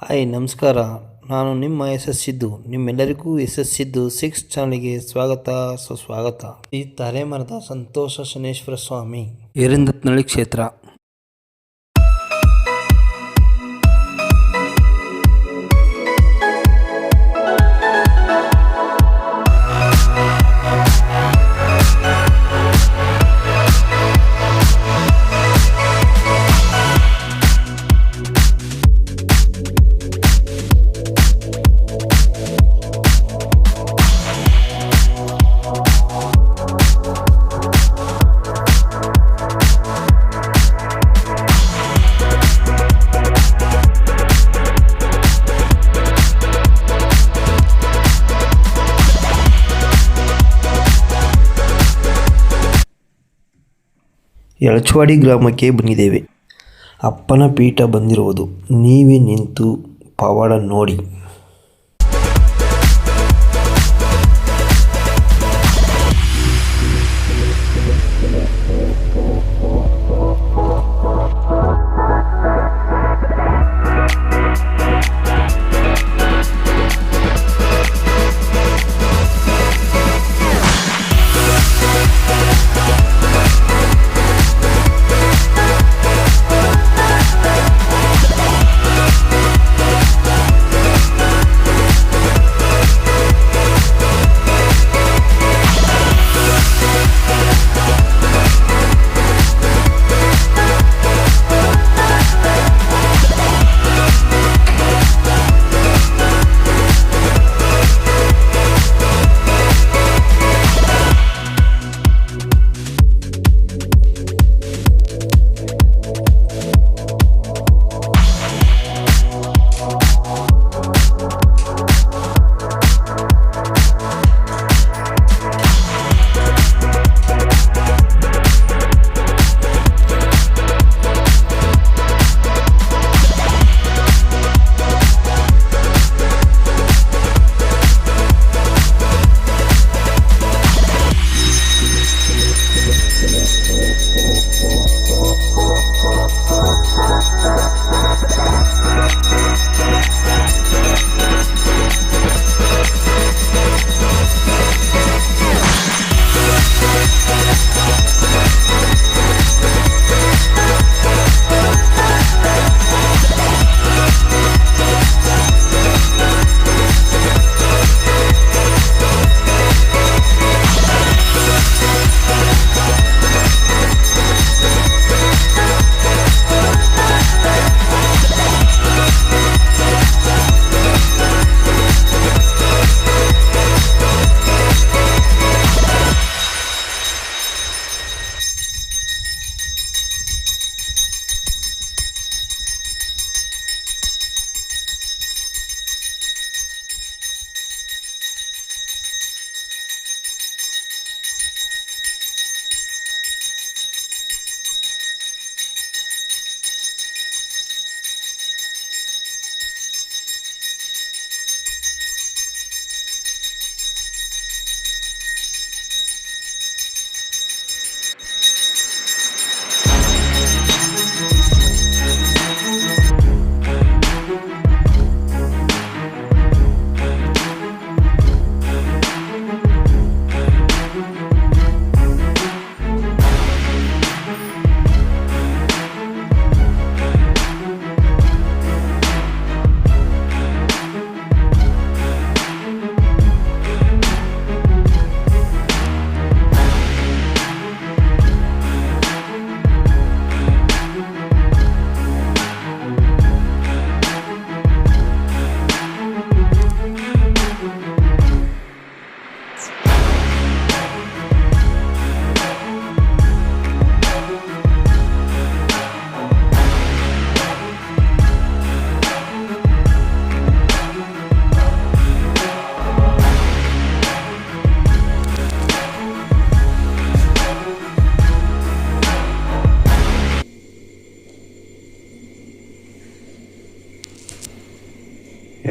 Hi ನಮಸ್ಕಾರ. ನಾನು ನಿಮ್ಮ ಸಿದ್ದು. ನಿಮ್ಮೆಲ್ಲರಿಗೂ ಸಿದ್ದು 6 ಚಾನಲ್ಗೆ ಸ್ವಾಗತ ಸುಸ್ವಾಗತ. ಈ ತಲೆಮರದ ಸಂತೋಷ ಶನೇಶ್ವರ ಸ್ವಾಮಿ ಏರಿಂದತ್ನಳ್ಳಿ ಕ್ಷೇತ್ರ. ಯಳಚವಾಡಿ ಗ್ರಾಮಕ್ಕೆ ಬಂದಿದ್ದೇವೆ. ಅಪ್ಪನ ಪೀಠ ಬಂದಿರುವುದು. ನೀವೇ ನಿಂತು ಪವಾಡ ನೋಡಿ.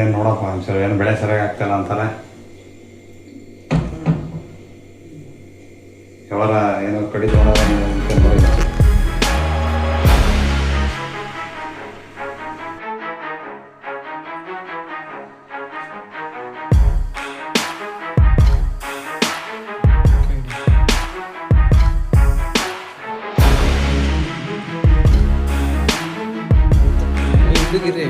ಏನು ನೋಡಪ್ಪ ಸರ್, ಏನು ಬೆಳೆ ಸರಿಯಾಗಿ ಆಗ್ತಾಯಿಲ್ಲ ಅಂತಾರೆ. ಯಾವಾಗ ಏನೋ ಕಡಿದು ನೋಡೋದು. ಮೆಲ್ಲಗಿರಿ.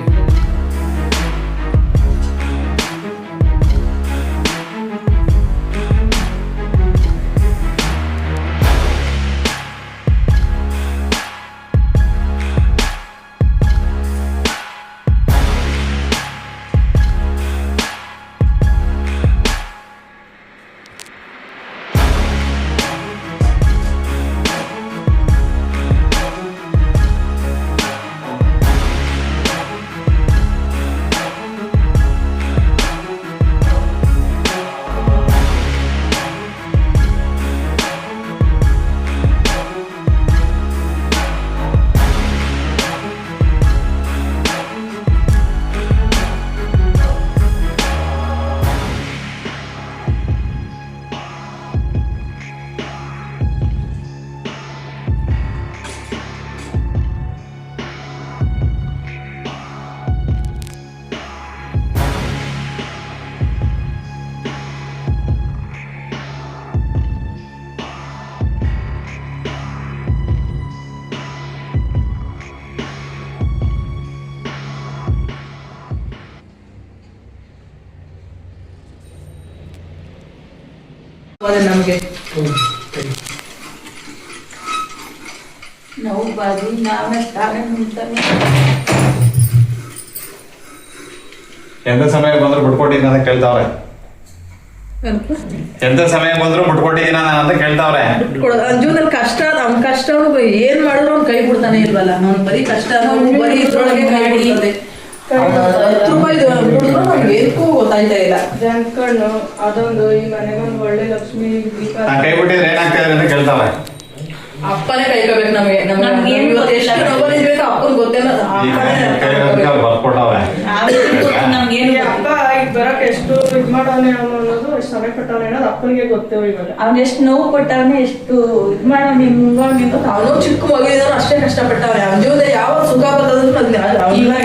ನಮಗೆ ನಾವು ಬಾದಿ ನಾವೇ ತಾನೇ ನಿಂತಾನೆ ಎಂತ ಸಮಯ ಬಂದ್ರು ಬಿಟ್ಕೊಟ್ಟಿದ್ದೀನಿ ಅಂತ ಕೇಳ್ತಾವ್ರೆ. ಎಂತ ಸಮಯ ಬಂದ್ರು ಬಿಟ್ಕೊಟ್ಟಿದ್ದೀನ ನಾನು ಅಂತ ಕೇಳ್ತಾವ್ರೆ. ನನ್ನ ಜೀವನದಲ್ಲಿ ಕಷ್ಟ ಅವ್ನ ಕಷ್ಟ ಏನ್ ಮಾಡಿದ್ರು ಅವ್ನು ಕೈ ಬಿಡ್ತಾನೆ ಇಲ್ವಲ್ಲ. ಅವ್ನು ಬರೀ ಕಷ್ಟ ಬರೀ ಇದ್ರೊಳಗೆ ಕೈ ಬಿಡ್ತದೆ. 10 ರೂಪಾಯಿ ಏನಕ್ಕೂ ಗೊತ್ತಾಯ್ತಾ ಇಲ್ಲ. ಜನ್ಕಣ್ಣು ಅದೊಂದು ಈ ಮನೆಗೊಂದು ಒಳ್ಳೆ ಲಕ್ಷ್ಮಿ ದೀಪ ನಾನು ಕೈ ಬಿಟ್ಟಿದ್ರೆ ಏನಾಗ್ತಿದ್ರೆ ಅಂತ ಕೇಳ್ತಾವ್ರೆ. ಅಪ್ಪನೇ ಕೈಕೋಬೇಕು ನಮಗೆ ಇವತ್ತು ಎಷ್ಟು ನೋವಿರ್ಬೇಕು ಅಪ್ಪನ್ ಗೊತ್ತಿಲ್ಲ. ಬರ್ಕೊಟ್ಟವ್ರೆ. ಈ ಹಬ್ಬ ಈಗ ಬರಕ್ ಎಷ್ಟು ಇದ್ ಮಾಡೋನೆ ಅನ್ನೋದು ಎಷ್ಟು ಸಮಯ ಪಟ್ಟವನೆ ಅನ್ನೋದು ಅಪ್ಪನಿಗೆ ಗೊತ್ತೇವ. ಇವಾಗ ಅವ್ನ ಎಷ್ಟು ನೋವು ಪಟ್ಟವನೆ ಎಷ್ಟು ಇದ್ ಮಾಡೋ ನಿಮ್ಗೆ ಅವನು ಚಿಕ್ಕ ಮಗುವಿದವ್ರು ಅಷ್ಟೇ ಕಷ್ಟಪಟ್ಟವ್ರೆ. ಅವನ ಜೀವನದಲ್ಲಿ ಯಾವ ಸುಖ ಬರ್ತದಂದ್ರೆ ಅವ್ನಿಗೆ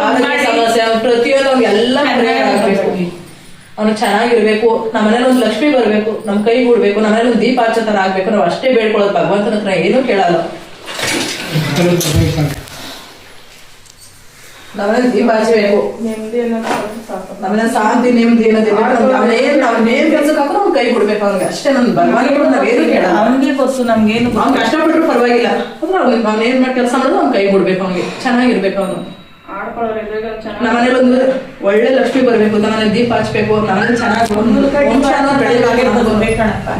ಆರೋಗ್ಯ ಸಮಸ್ಯೆ ಪ್ರತಿಯೊಂದು ಅವ್ನಿಗೆ ಎಲ್ಲ ಆಗ್ಬೇಕು. ಅವ್ನು ಚೆನ್ನಾಗಿರ್ಬೇಕು. ನಮ್ಮನೇಲಿ ಒಂದು ಲಕ್ಷ್ಮಿ ಬರ್ಬೇಕು, ನಮ್ ಕೈ ಬಿಡ್ಬೇಕು, ನಮ್ಮನೇಲಿ ಒಂದು ದೀಪ ಹಚ್ಚೋ ತರ ಆಗ್ಬೇಕು. ನಾವು ಅಷ್ಟೇ ಬೇಡ್ಕೊಳ್ಳೋದು. ಭಗವಂತನ ಹತ್ರ ಏನೂ ಕೇಳಲ್ಲ. ನಮ್ಮನೇಲಿ ದೀಪ ಹಚ್ಚಬೇಕು, ನೆಮ್ಮದಿ ಅನ್ನೋದು ಸಾಕು. ನಮ್ಮನೇಲಿ ಶಾಂತಿ ನೆಮ್ಮದಿ ಅನ್ನೋದಿರ್ಬೇಕು. ಅವ್ನೇನ್ ಕೆಲ್ಸಕ್ಕೆ ಹಾಕೋ ಅವ್ನು ಕೈ ಬಿಡ್ಬೇಕು. ಅವ್ನಿಗೆ ಅಷ್ಟೇ. ನನ್ ಭಗವಂತ ನಾವೇನು ಕೇಳಲ್ಲ. ಅವನಿಗೆ ಗೊತ್ತು ನಮ್ಗೇನು ಅವ್ನು ಕಷ್ಟಪಟ್ಟರು ಪರವಾಗಿಲ್ಲ. ಅಂದ್ರೆ ಅವ್ನು ಏನ್ ಮಾಡಿ ಕೆಲಸ ಮಾಡೋದು ಅವ್ನು ಕೈ ಬಿಡ್ಬೇಕು. ಅವ್ನಿಗೆ ಚೆನ್ನಾಗಿರ್ಬೇಕು. ಅವನು ಆಡ್ಕೊಳ್ಳೋರು ಎದುರುಗ ಚೆನ್ನಾಗಿ ನಮ್ಮನೇಲಿ ಒಂದು ಒಳ್ಳೆ ಲಕ್ಷ್ಮಿ ಬರ್ಬೇಕು, ನಮ್ಮನೇಲಿ ದೀಪ ಹಚ್ಬೇಕು, ನಮ್ಮನೇಲಿ ಚೆನ್ನಾಗಿ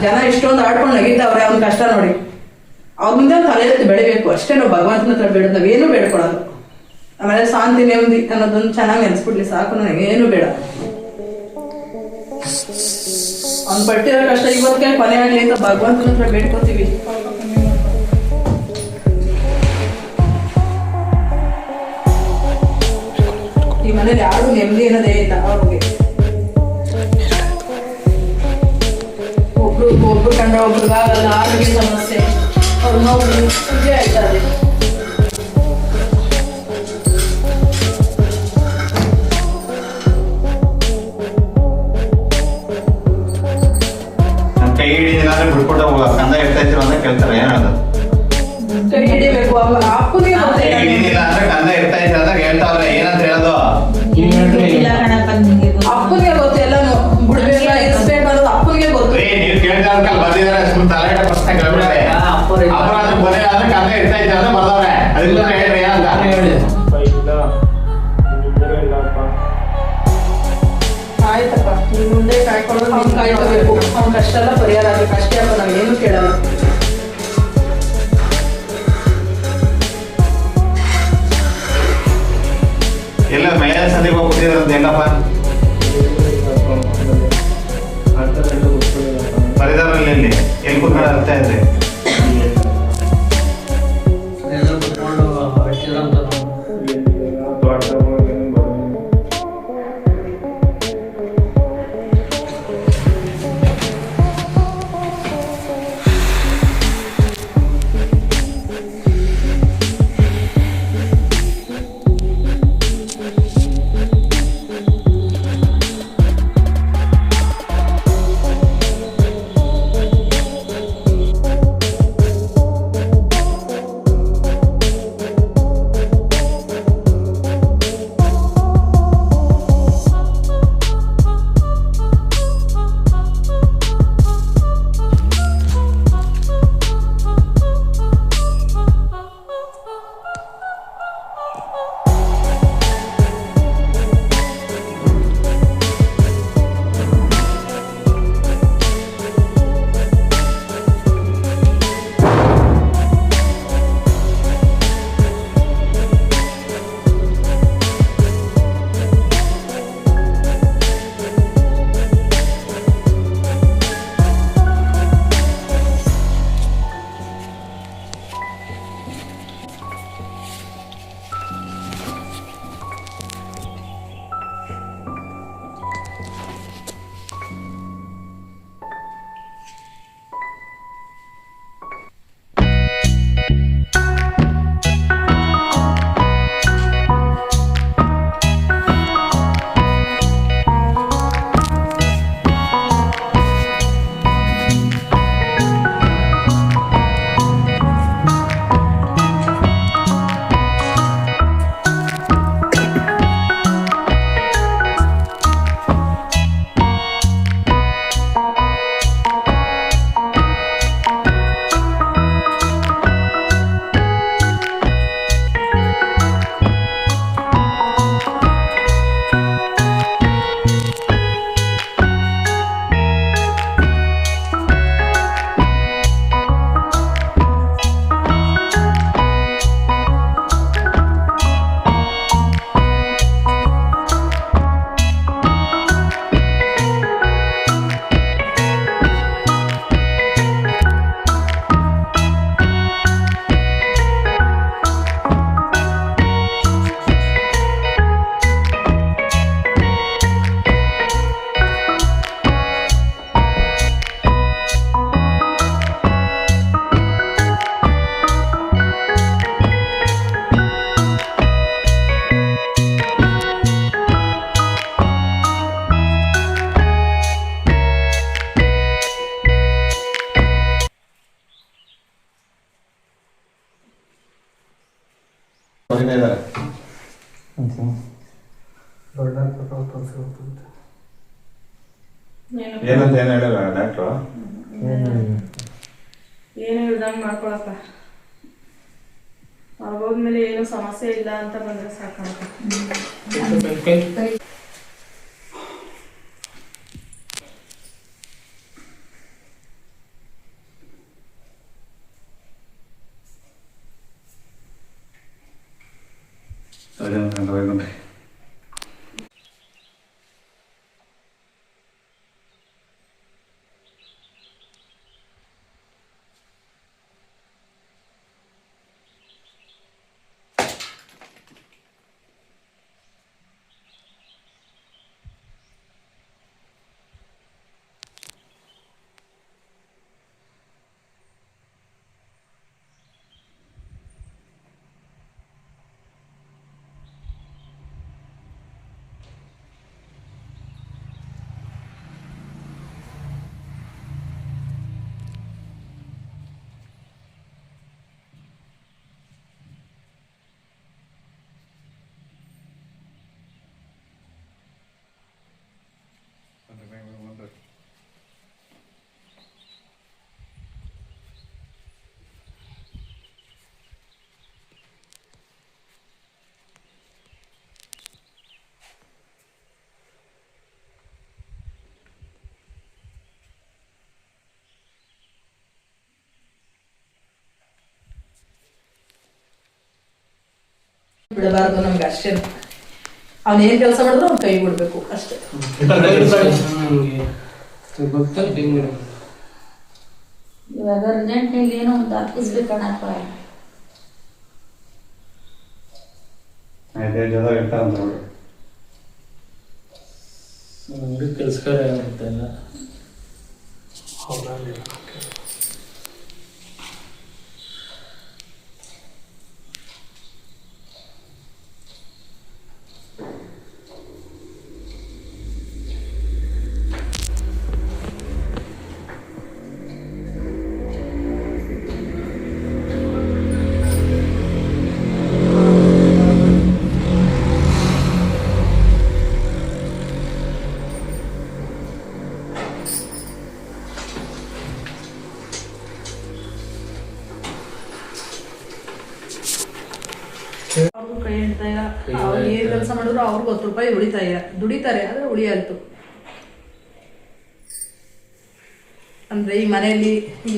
ಜನ ಇಷ್ಟೊಂದು ಆಡ್ಕೊಂಡು ನಗಿತಾವ್ರೆ. ಅವ್ನ ಕಷ್ಟ ನೋಡಿ ಅವ್ರ ಮುಂದೆ ತಲೆ ಎತ್ತಿ ಬೆಳಿಬೇಕು ಅಷ್ಟೇ. ನಾವು ಭಗವಂತನ ಹತ್ರ ಬೇಡ, ನಾವೇನು ಬೇಡ್ಕೊಳೋದು. ಆಮೇಲೆ ಶಾಂತಿ ನೆಮ್ಮದಿ ಅನ್ನೋದೊಂದು ಚೆನ್ನಾಗಿ ನೆನ್ಸ್ಬಿಡ್ಲಿ ಸಾಕು. ನನಗೇನು ಬೇಡ. ಅವ್ನು ಪಟ್ಟಿರೋ ಕಷ್ಟ ಇವತ್ತಿಗೆ ಕೊನೆ ಆಗ್ಲಿ ಅಂತ ಭಗವಂತನ ಹತ್ರ ಬೇಡ್ಕೊತೀವಿ. ಈ ಮನೇಲಿ ಯಾರು ನೆಮ್ಮದಿ ಅನ್ನೋದೇ ಇಲ್ಲ. ಅವ್ರಿಗೆ ಒಬ್ರು ಕಂಡ್ರೆ ಒಬ್ರಿಗಾಗಲ್ಲ. ಆರೋಗ್ಯ ಸಮಸ್ಯೆ ಅವ್ರು ನೋವು ಸುದ್ದಿ ಆಯ್ತಾರೆ. ಕೈ ಹಿಡಿದಿಲ್ಲ ಅಂದ್ರೆ ಬಿಟ್ಕೊಟ್ಟು ಕಂದ ಇರ್ತಾ ಇದ್ರು ಅಂತ ಕೇಳ್ತಾರೆ. ಏನ್ ಹೇಳೋದು? ಕೈ ಹಿಡಿಬೇಕು. ಅಪ್ಪನಿಗೆ ಕೈ ಹಿಡಿದಿಲ್ಲ ಅಂದ್ರೆ ಕಂದ ಇರ್ತಾ ಇದ್ರು ಅಂತ ಹೇಳ್ತಾವ್ರೆ. ಏನಂತ ಹೇಳೋದು? ಇಲ್ಲ ಕಣಪ್ಪ ನಿಂಗೆ ಗೊತ್ತು. ಅಪ್ಪನಿಗೆ ಗೊತ್ತು. ಎಲ್ಲಾನು ಬಿಡ್ಬೇಕು ಇರಿಸ್ಬೇಕು ಅನ್ನೋದು ಅಪ್ಪನಿಗೆ ಗೊತ್ತು. ನೀವು ಕೇಳ್ತಾರ ಬಂದಿದ್ದಾರೆ ಸುಮ್ಮನೆ ತಲೆ ಪ್ರಶ್ನೆ ಕೇಳ್ಬಿಡ್ತಾರೆ. ಅಪರಾಧ ಕೊನೆ ಆದ್ರೆ ಕಂದ ಇರ್ತಾ ಇದ್ರು ಅಂತ ಬರ್ದವ್ರೆ. ಅದಕ್ಕೆ ಹೇಳ್ರಿ ಏನಂತ ಆಯ್ತಪ್ಪ, ನೀನ್ ಮುಂದೆ ಕಾಯ್ಕೊಳ್ಳೋದು ನೀನ್ ಕಾಯ್ಕೋಬೇಕು. ಅವ್ನ ಕಷ್ಟ ಎಲ್ಲ ಪರಿಹಾರ ಆಗ್ಬೇಕು ಅಷ್ಟೇ. ಅಪ್ಪ ನಾವೇನು ಕೇಳಲ್ಲ. ಎಲ್ಲ ಮಹಿಳಾ ಸಂಧಿಗೆ ಹೋಗ್ಬಿಟ್ಟಿದ್ರಂತ ಹೆಂಗಪ್ಪ? ಪರಿದಾರಲ್ಲಿ ಎಲ್ಲಿ ಕೂತ್ಕೊಂಡು ಅರ್ಥ ಇದ್ರಿ? ಏನಂತ ಏನು ಹೇಳಿಲ್ಲ ಡಾಕ್ಟ್ರು? ಏನು ಇಲ್ದಂಗೆ ಮಾಡ್ಕೊಳಪ್ಪ. ಆಗೋದ್ಮೇಲೆ ಏನು ಸಮಸ್ಯೆ ಇಲ್ಲ ಅಂತ ಬಂದ್ರೆ ಸಾಕಂತ. ಸರಿ ಅಂತ ಹೋಗ್ಬಂದೆ. ಬಿಡಬಾರ್ದು ನಮ್ಗೆ ಅಷ್ಟೇ. ಅವ್ನ ಏನ್ ಕೆಲಸ ಮಾಡಿದ್ರು ಅವ್ನ ಕೈ ಬಿಡ್ಬೇಕು ಅಷ್ಟೇ. ಇವಾಗ ಅರ್ಜೆಂಟ್ನಲ್ಲಿ ಏನೋ ಒಂದು ಹಾಕಿಸ್ಬೇಕಣಪ್ಪ. ಇರ್ತಾರಂತ ನೋಡಿ ಕೆಲಸಕಾರ ಆಗುತ್ತಲ್ಲ. ಅವ್ರಿಗೂ ಕೈ ಹಿಡ್ತಾಯ, ಅವ್ರು ಏನ್ ಕೆಲಸ ಮಾಡಿದ್ರು ಅವ್ರಿಗೆ 10 ರೂಪಾಯಿ ದುಡಿತಾರೆ ಆದ್ರೆ ಉಳಿಯಲ್ತು. ಅಂದ್ರೆ ಈ ಮನೆಯಲ್ಲಿ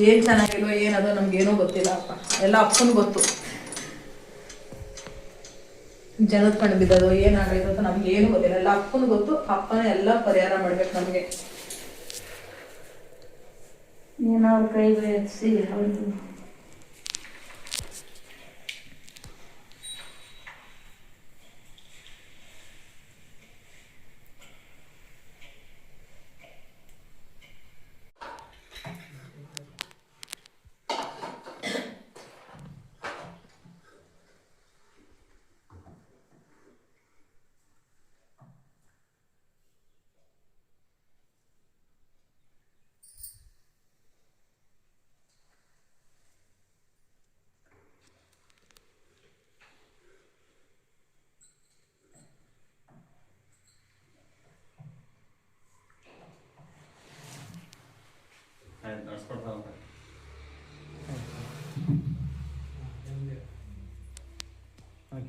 ಏನ್ ಚೆನ್ನಾಗಿಲ್ವೋ ಏನದೋ ನಮ್ಗೇನೋ ಗೊತ್ತಿಲ್ಲ ಅಪ್ಪ, ಎಲ್ಲ ಅಪ್ಪನ್ ಗೊತ್ತು. ಜನದ ಕಣ್ಣು ಬಿದ್ದದೋ ಏನಾಗೈತೋ ಅಂತ ನಮ್ಗೆ ಏನು ಗೊತ್ತಿಲ್ಲ, ಎಲ್ಲ ಅಪ್ಪನ್ ಗೊತ್ತು. ಅಪ್ಪನೇ ಎಲ್ಲ ಪರಿಹಾರ ಮಾಡ್ಬೇಕು ನಮ್ಗೆ. ಏನೋ ಅವ್ರ ಕೈ ಬೆಳೆಸಿ ಅವ್ರದ್ದು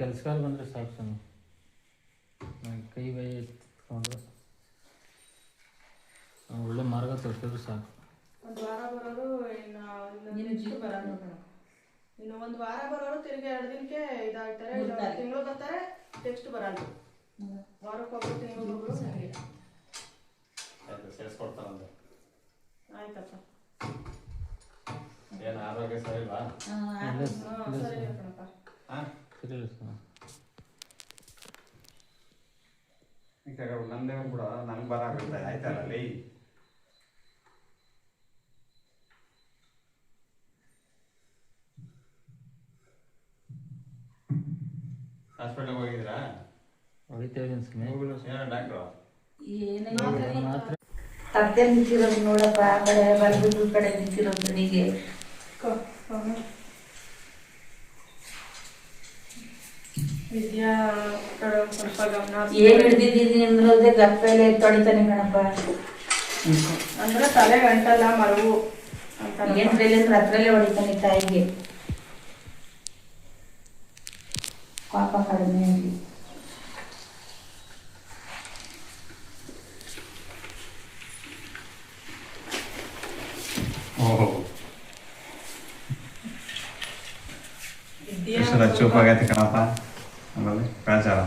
ಕೆಲಸಕಾರ ಬಂದರೆ ಸಾಕು ಸಣ್ಣ, ನನಗೆ ಕೈ ಬೈ ಎತ್ಕೊಂಡ್ರೆ ಒಳ್ಳೆ ಮಾರ್ಗ ತೋರಿಸಿದ್ರು ಸಾಕು. ಒಂದು ವಾರ ಬರೋರು ಇನ್ನು ಒಂದು ವಾರ ಬರೋರು ತಿರ್ಗಿ 2 ದಿನಕ್ಕೆ ಇದಾಗ್ತಾರೆ, 1 ತಿಂಗಳು ಬರ್ತಾರೆ, ನೆಕ್ಸ್ಟ್ ಬರಲ್ಲ. ವಾರಕ್ಕೊಬ್ಬರು ತಿಂಗಳು ಸೇರಿಸ್ಕೊಡ್ತಾರಂತೆ. ಆಯ್ತಪ್ಪ, ಏನು ಆರೋಗ್ಯ ಸರಿ ಇಲ್ವಾ? ಸರಿ ಕಣಪ್ಪ. ನಂದೇ ಬಿಡ, ನಂಗೆ ಬರಾಗುತ್ತೆ ಆಯ್ತಲ್ಲ ಲೈ. ಹಾಸ್ಪಿಟಲ್ಗೆ ಹೋಗಿದ್ದೀರಾ? ಹೋಗ್ತೇವೆ ಏನೋ ಡಾಕ್ಟ್ರು ಮಾತ್ರ ತಪ್ಪೆ ನಿಂತಿರೋದು ನೋಡಪ್ಪ, ಆ ಕಡೆ ಬಲಗು ಕಡೆ ನಿಂತಿರೋದು ನನಗೆ. ವಿದ್ಯಾ ಕಡೆ ಸ್ವಲ್ಪ ಗಮನ ಏನ್ ಹಿಡ್ದಿದ್ದೀನಿ ಅಂದ್ರಲ್ದೆ ಗಪ್ಪೆಲೆ ತೊಳಿತಾನೆ ಕಣಪ್ಪ. ಅಂದ್ರೆ ತಲೆ ಗಂಟಲ್ಲ ಮರವು ಅಂತ ಏನ್ ಬೆಲೆ ಅಂದ್ರೆ ಅದ್ರಲ್ಲೇ ಹೊಡಿತಾನೆ ತಾಯಿಗೆ. ಪಾಪ ಕಡಿಮೆ ಆಗಿ ಓಹೋ ವಿದ್ಯಾ ಎಷ್ಟು ಚೂಪಾಗೈತಿ ಕಣಪ್ಪ. ಆಮೇಲೆ ಕಾಚಾರ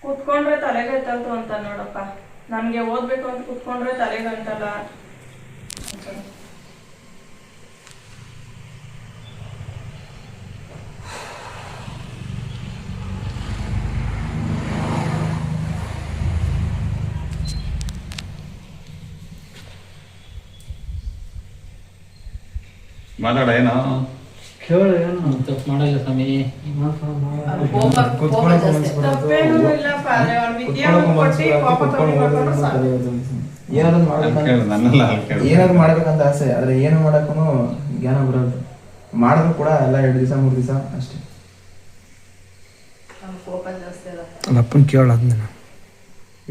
ಕೂತ್ಕೊಂಡ್ರೆ ತಲೆಗಂಟಲ್ತು ಅಂತ ನೋಡಪ್ಪ. ನನ್ಗೆ ಓದ್ಬೇಕು ಅಂತ ಕೂತ್ಕೊಂಡ್ರೆ ತಲೆಗಂಟಲ್ಲ ಅಂತ. ಮಾತಾಡ ಏನೋ ತಪ್ಪು ಮಾಡಲ್ಲ ಸ್ವಾಮಿ. ಅದು ಕೋಪ ಜಾಸ್ತಿ. ತಪ್ಪೇನೂ ಇಲ್ಲಪ್ಪ. ಆದ್ರೆ ಅವ್ನ್ ವಿದ್ಯಾ ಕೊಟ್ಟು ಕೋಪ ಕಮ್ಮಿ ಮಾಡ್ಕೊಂಡ್ರೆ ಸಾಕು. ಏನಾದ್ರು ಕೇಳು ನನ್ನೆಲ್ಲ ಕೇಳು. ಏನಾದ್ರು ಮಾಡ್ಬೇಕಂತ ಆಸೆ, ಆದ್ರೆ ಏನು ಮಾಡಕ್ಕೂ ಜ್ಞಾನ ಬರೋದು. ಮಾಡಿದ್ರು ಕೂಡ ಎಲ್ಲ 2 ದಿವಸ 3 ದಿವಸ ಅಷ್ಟೇ. ಅವ್ನ್ ಕೋಪ ಜಾಸ್ತಿ ಅದ. ಅಪ್ಪನ ಕೇಳೋದ್ನ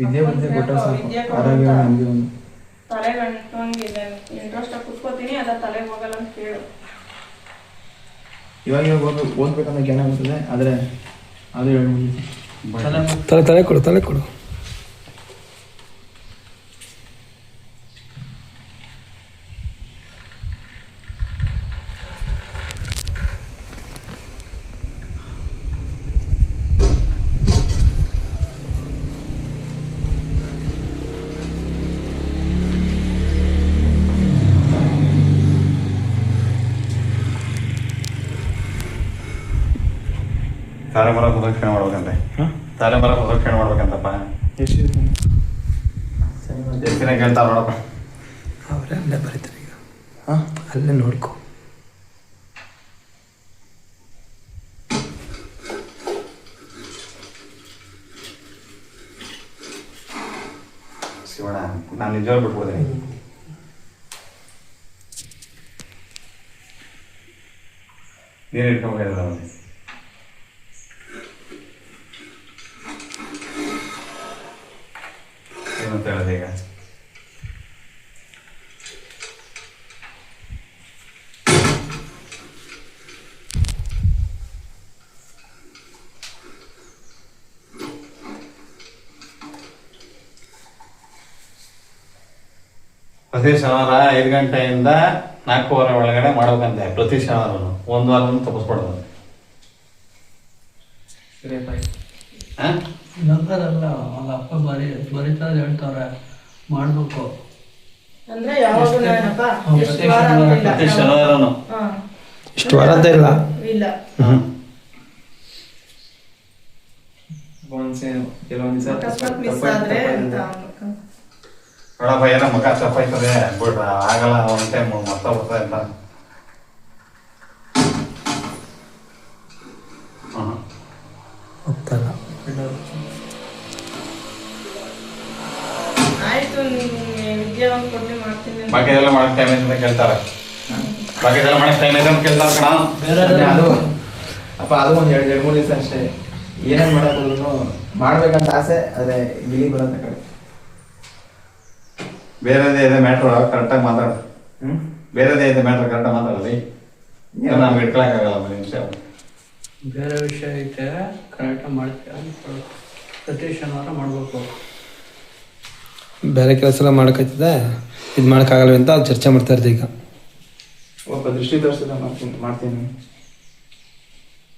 ವಿದ್ಯೆ ಬುದ್ಧಿ ಕೊಟ್ಟ ಸಾಕು, ವಿದ್ಯೆ ಆರೋಗ್ಯ ಕೊಟ್ಟ. ನೆಮ್ಮದಿ ಒಂದು. ತಲೆಗಂಟಂಗಿದೆ ಇಂಟ್ರೆಸ್ಟ್ ಕೂತ್ಕೋತೀನಿ, ಅದ ತಲೆಗೆ ಹೋಗಲ್ಲ ಅಂತ ಕೇಳು. ಇವಾಗ ಓದ್ಬೇಕಂತ ಜ್ಞಾನ ಬರ್ತದೆ, ಆದ್ರೆ ಅದು 2-3 ದಿವಸ. ತಲೆ ಕೊಡು. ತಾಳೆ ಮರ ಪ್ರದಕ್ಷಿಣೆ ಮಾಡ್ಬೇಕಂತೆ. ತಾಳೆ ಮರ ಪ್ರದಕ್ಷಿಣೆ ಮಾಡ್ಬೇಕಂತಪ್ಪ. ಎಷ್ಟು ದಿವಸ? ಎಷ್ಟು ದಿನ ಕೇಳ್ತಾರ ನೋಡಪ್ಪ. ಅವರೇ ಅಲ್ಲೇ ಬರೀತಾರೆ ಈಗ. ಹಾಂ, ಅಲ್ಲೇ ನೋಡ್ಕೊ. ಶಿವಣ್ಣ ನಾನು ನಿಜವಾಗಿ ಬಿಟ್ಬಿಡ್ತೀನಿ. ನೀನು ಇಟ್ಕೊಂಡ್ಬಿಟ್ಟಿಲ್ಲ ಅವನಿಗೆ. ಏನಂತ ಹೇಳೋದು ಈಗ? ಪ್ರತಿ ಶನಿವಾರ 5 ಗಂಟೆಯಿಂದ 4:15 ಒಳಗಡೆ ಮಾಡ್ಬೇಕಂತೆ. ಪ್ರತಿ ಶನಿವಾರ 1 ವಾರ ತಪ್ಪಿಸ್ಬಾರ್ದು. ನಂಬರಲ್ಲ ಅವ್ರ ಅಪ್ಪ ಬರೀತಾ ಹೇಳ್ತಾವ್ರೆ ಮಾಡ್ಬೇಕು. ಅಂದ್ರೆ ಯಾವಾಗ ಏನಪ್ಪ ಎಷ್ಟು ವಾರ ಪ್ರತಿ ಶನಿವಾರನು ಹಾ ಇಷ್ಟು ವಾರ ಅಂತ ಇಲ್ಲ. ಇಲ್ಲ. ಕೆಲವೊಂದು ದಿವಸ ಅಕಸ್ಮಾತ್ ಮಿಸ್ ಆದ್ರೆ ಅಂತ ನೋಡಪ್ಪ ಏನೋ ಮಗ ತಪ್ಪಾಯ್ತದೆ ಬಿಡ್ರ ಆಗಲ್ಲ. ಒಂದು ಟೈಮ್ ಮತ್ತೆ ಬರ್ತದೆ ಅಂತ. ಹೋಗ್ತಲ್ಲ. ಆಯ್ತು, ನಿಮ್ಗೆ ವಿದ್ಯೆ ಒಂದು ಕೊಡ್ಲಿ ಮಾಡ್ತೀನಿ ಅಂತ. ಬಾಕಿ ಎಲ್ಲ ಮಾಡಕ್ ಟೈಮ್ ಐತೆ ಅಂತ ಕೇಳ್ತಾರೆ. ಬಾಕಿ ಎಲ್ಲ ಮಾಡಕ್ ಟೈಮ್ ಐತೆ ಅಂತ ಕೇಳ್ತಾರೆ ಕಣ. ಅದು ಅಪ್ಪ ಅದು ಒಂದು 2-3 ದಿವಸ ಅಷ್ಟೇ. ಏನೇನು ಮಾಡೋಕ್ಕೋದ್ರು ಮಾಡ್ಬೇಕಂತ ಆಸೆ, ಆದ್ರೆ ಗಿಲಿ ಬರೋಂತ ಕಡೆ. ಬೇರೆದೇ ಇದೆ ಮ್ಯಾಟ್ರ್ ಕರೆಕ್ಟಾಗಿ ಮಾತಾಡು. ಬೇರೆದೇ ಇದೆ ಮ್ಯಾಟ್ರ್ ಕರೆಕ್ಟಾಗಿ ಮಾತಾಡಲಿ. ಏನೋ ನಮ್ಗೆ ಇಟ್ಕೊಳಕ್ಕಾಗಲ್ಲ 1 ನಿಮಿಷ. ಬೇರೆ ವಿಷಯ ಐತೆ ಕರೆಕ್ಟಾಗಿ ಮಾಡ್ತೀವಿ. ಪ್ರತಿ ಶನಿವಾರ ಮಾಡ್ಬೇಕು. ಬೇರೆ ಕೆಲಸ ಎಲ್ಲ ಮಾಡೋಕ್ಕಾಯ್ತದೆ, ಇದು ಮಾಡೋಕ್ಕಾಗಲ್ವ ಅಂತ ಅದು ಚರ್ಚೆ ಮಾಡ್ತಾ ಇರ್ತೀವಿ ಈಗ. ಒಬ್ಬ ದೃಷ್ಟಿ ತೋರಿಸಿದ ಮಾಡ್ತೀನಿ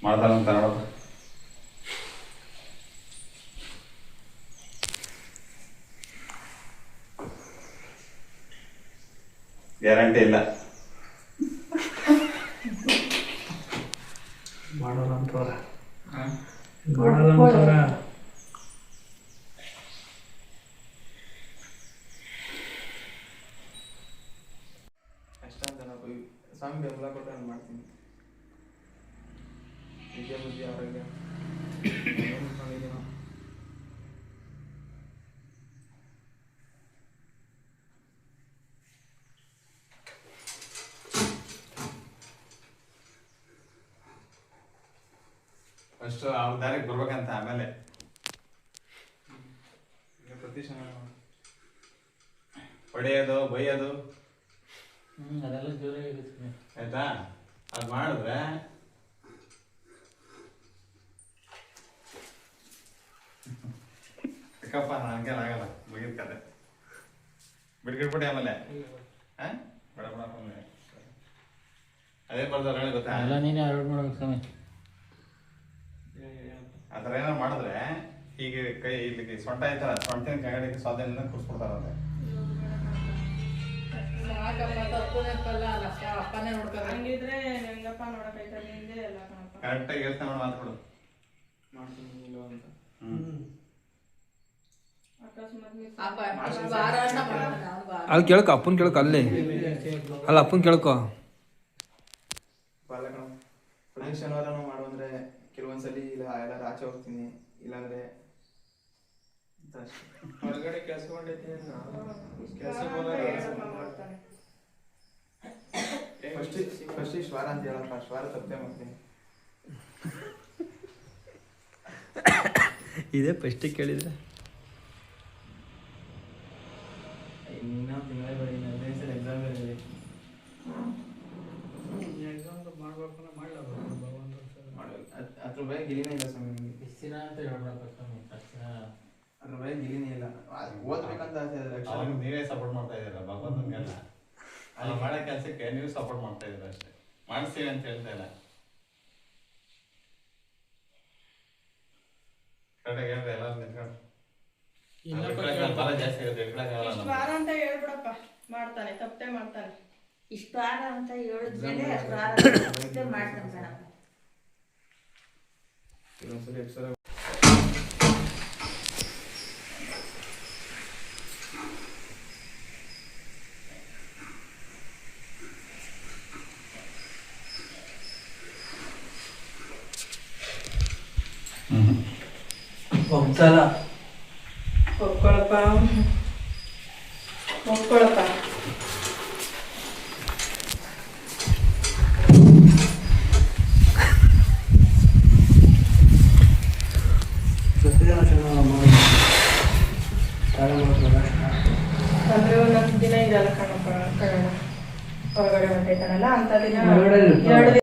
ಮಾಡ್ತಾರಂತ ನೋಡಪ್ಪ. ಗ್ಯಾರಂಟಿ ಇಲ್ಲ. ಮಾಡಲ್ಲ ಅಂತವ್ರೆ. ಮಾಡಲ್ಲ ಅಂತವ್ರೆ. ಅಷ್ಟೊಂದು ಜನ ಸ್ವಾಮಿ ಬೆಂಬಲ ಕೊಟ್ಟರೆ ನಾನು ಮಾಡ್ತೀನಿ. ವಿದ್ಯೆ ಬುದ್ಧಿ ಆರೋಗ್ಯ ಫಸ್ಟ್ ಅವ್ರ ದಾರಿಗೆ ಬರ್ಬೇಕಂತ ಆಮೇಲೆ ಪ್ರತಿ ಶನಿವಾರ ಹೊಡೆಯೋದು ಬೈಯೋದು ಅದೆಲ್ಲ ಜೋರಾಗಿರುತ್ತೆ. ಆಯ್ತಾ ಅದು ಮಾಡಿದ್ರೆ ಚಿಕ್ಕಪ್ಪ ನನಗೆ ಆಗಲ್ಲ ಮುಗಿದ ಕತೆ ಬಿಡ್ಬಿಡಿ ಆಮೇಲೆ ಬೇಡ ಬೇಡ ಅದೇ ಬರ್ದವ್ರು ಹೇಳಿ ಗೊತ್ತಾ ಎಲ್ಲ ನೀನೇ ಅವಾಯ್ಡ್ ಮಾಡ್ಬೇಕು ಸ್ವಾಮಿ. ಆ ಥರ ಏನೋ ಮಾಡಿದ್ರೆ ಹೀಗೆ ಕೈ ಇಲ್ಲಿಗೆ ಸೊಂಟ ಐತಲ್ಲ ಸೊಂಟಿನ ಕೆಳಗಡೆ ಸ್ವಾಧೀನ ಕೂರಿಸ್ಬಿಡ್ತಾರಂತೆ. ಅಪ್ಪನೇ ನೋಡ್ತಾರೆ. ಹಂಗಿದ್ರೆ ಹೆಂಗಪ್ಪ ನೋಡಕೈತೆ ನಿಂದೆ ಎಲ್ಲ ಕಣಪ್ಪ. ಕರೆಕ್ಟಾಗಿ ಯೋಚನೆ ಮಾಡಿ ಮಾತಾಡು. ಅಕಸ್ಮಾತ್ miss ವಾರ ಅಂತ ಮಾಡ್ತಾನೆ ಅವ್ನು ವಾರ. ಅಲ್ಲಿ ಕೇಳ್ಕೊ ಅಪ್ಪನ ಕೇಳ್ಕೊ ಅಲ್ಲೇ ಅಲ್ಲ ಅಪ್ಪನ ಕೇಳ್ಕೊ. ಬಾಲ ಕಣ ಪ್ರತಿ ಶನಿವಾರನೂ ಮಾಡು ಅಂದ್ರೆ ಕೆಲವೊಂದ್ಸಲಿ ಇಲ್ಲ ಎಲ್ಲಾರು ಆಚೆ ಹೋಗ್ತೀನಿ ಇಲ್ಲಾಂದ್ರೆ ಹೊರಗಡೆ ಕೆಲಸ ಮಾಡಿದ್ದೀನಿ ಮಾಡ್ತಾನೆ. ಫಸ್ಟ್ ಶ್ವಾರ ಅಂತ ಹೇಳಪ್ಪ, ಶ್ವಾರ ತಪ್ಪೇ ಮಾಡ್ತೀನಿ. ಇದೇ ಫಸ್ಟಿಗೆ ಕೇಳಿದ್ರೆ ಇನ್ನೊಂದು ತಿಂಗಳೇ ಬರೀ 15 ಸಲ ಎಕ್ಸಾಮ್ ಇರಲಿ. ಎಕ್ಸಾಮ್ ಮಾಡ್ಬೇಕು ಅಂದ್ರೆ ಮಾಡಲೇಬೇಕು. ಅದ್ರ ಬಗ್ಗೆ ಗಿಲಿನೇ ಇಲ್ಲ ಸ್ವಾಮಿ ನಮಗೆ. ಇಷ್ಟು ದಿನ ಅಂತ ಹೇಳ್ಬೇಕು ಸ್ವಾಮಿ. ಅಷ್ಟು ದಿನ ಅದ್ರ ಬಗ್ಗೆ ಗಿಲಿನೇ ಇಲ್ಲ. ಓದ್ಬೇಕಂತ ಆಸೆ ಇದೆ. ಅವಾಗ ನೀವೇ ಸಪೋರ್ಟ್ ಮಾಡ್ತಾ ಇದ್ದೀರ ಭಗವಂತನಿಗೆಲ್ಲ. ಅಲ್ಲಿ ಮಾಡೋ ಕೆಲಸಕ್ಕೆ ನೀವು ಸಪೋರ್ಟ್ ಮಾಡ್ತಾ ಇದ್ದೀರ ಅಷ್ಟೇ, ಮಾಡಿಸ್ತೀವಿ ಅಂತ ಹೇಳ್ತಾ ಇಲ್ಲ. ಕರೆಕ್ಟಾಗಿ ಹೇಳಿದ್ರೆ ಎಲ್ಲರೂ ನಿಂತ್ಕೊಂಡು ಬಲ ಜಾಸ್ತಿ ಇರುತ್ತೆ ಇಷ್ಟು ಇಟ್ಕೊಳಕ್ಕಾಗಲ್ಲ. ವಾರ ಅಂತ ಹೇಳ್ಬಿಡಪ್ಪ, ಮಾಡ್ತಾನೆ ತಪ್ಪೇ ಮಾಡ್ತಾನೆ. ಇಷ್ಟು ವಾರ ಅಂತ ಹೇಳಿದ್ಮೇಲೆ ಅಷ್ಟು ವಾರ ಅಷ್ಟೇ ಮಾಡ್ತಾನೆ ಕಣಪ್ಪ. ಕೆಲವೊಂದ್ಸಲಿ ಎಕ್ಸ್ಟ್ರಾ ಒಂದ್ಸಲ ಒಪ್ಕೊಳಪ್ಪ ಒಪ್ಕೊಳಪ್ಪ. ಪ್ರತಿದಿನ ಶನಿವಾರ ಮಾಡಿ ತಾಳೆ ಮಾಡ್ತಾರೆ. ಅಂದ್ರೆ ಒಂದೊಂದು ದಿನ ಇದೆಲ್ಲ ಕಣಪ್ಪ ಕಣ ಹೊರಗಡೆ ಹೊಂಟೈತಾನಲ್ಲ ಅಂತ ದಿನ ಹೊರಗಡೆ ಇರ್ತಾನೆ. 2 ದಿನ